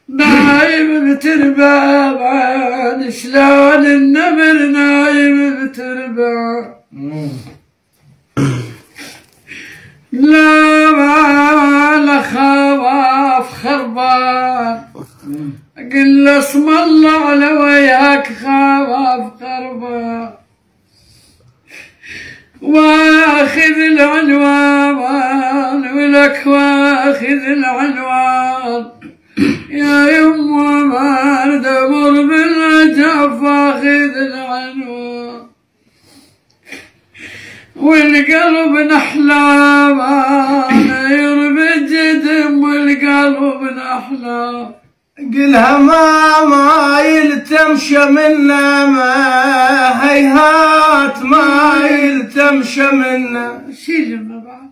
نايم بتربة شلون النمر نايم بتربة لا ما خواف خربان قل له اسم الله على وياك خواف خربان واخذ العنوان ولك واخذ العنوان يا يما ما ندمر بالنجف واخذ العنوان والقلب نحلام يربي جدم والقلب نحلام قلها ما يلتمش منا ما هيهات ما يلتمش منا شيل ما بعد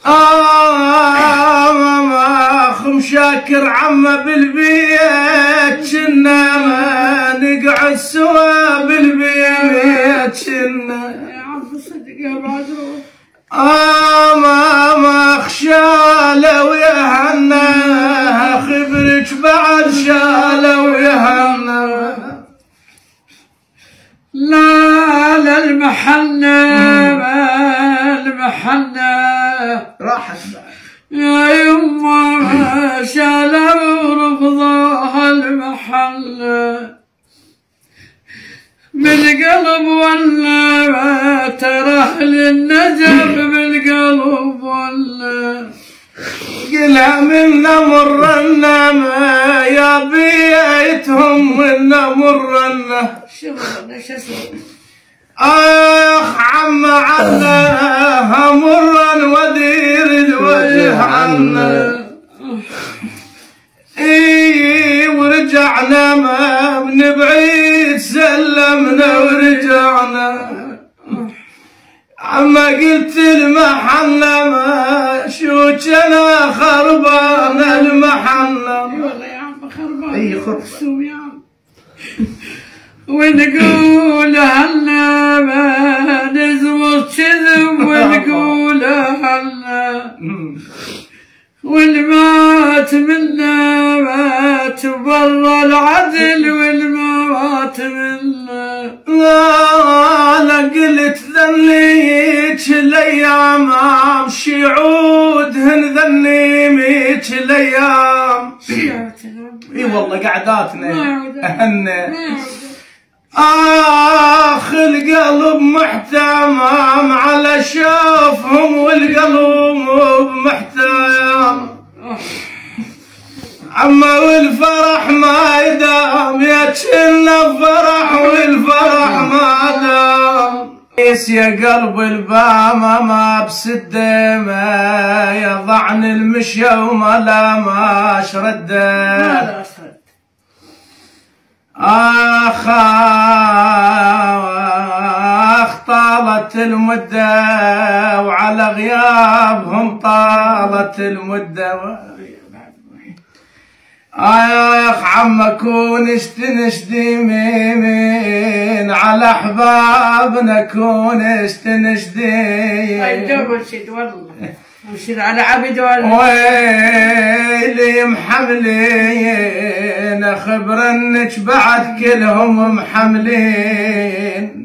ما خم شاكر عمه بالبيت كنا ما نقعد سوا بالبيت كنا يا عم صدق يا بعد ما خشاله يا هنا خبرك بعد شاله يا هنا لا المحنة راحت يا يما شالوا ورفضوها المحلة بالقلب ولا ترى للنجف بالقلب ولا قلها منا مرنا ما يا بيتهم منا مرنا شغلنا شو اسوي عم عنا مرا ودير الوجه عنا ورجعنا ما من بعيد سلمنا ورجعنا عما قلت المحنة ما شوكنا خربان المحنة والله يا عم خربان اي خربان يا عم ونقول هلا ما نزمط كذب ونقول هلا والمات منا مات برا العدل والمات منا لا قلت ذنيك الايام امشي عودهن ذنيميك الايام اي والله قعداتنا اهنا القلب محتمم على شافهم والقلب محتمم عما والفرح ما يدام يا كنا الفرح والفرح ما دام يا قلب البامة ما بسده ما يضعني المشي وما لا ما اشرده آخ طالت المدة وعلى غيابهم طالت المدة آخ عم كونش تنشدي مين على أحبابنا كونش تنشدي برشد والله برشد على عبد والله ويلي محملين خبرنك بعد كلهم محملين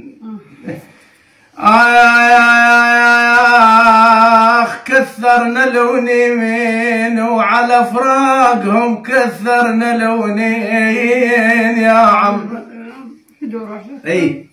كثرنا لونين وعلى فراقهم كثرنا لونين يا عم. اي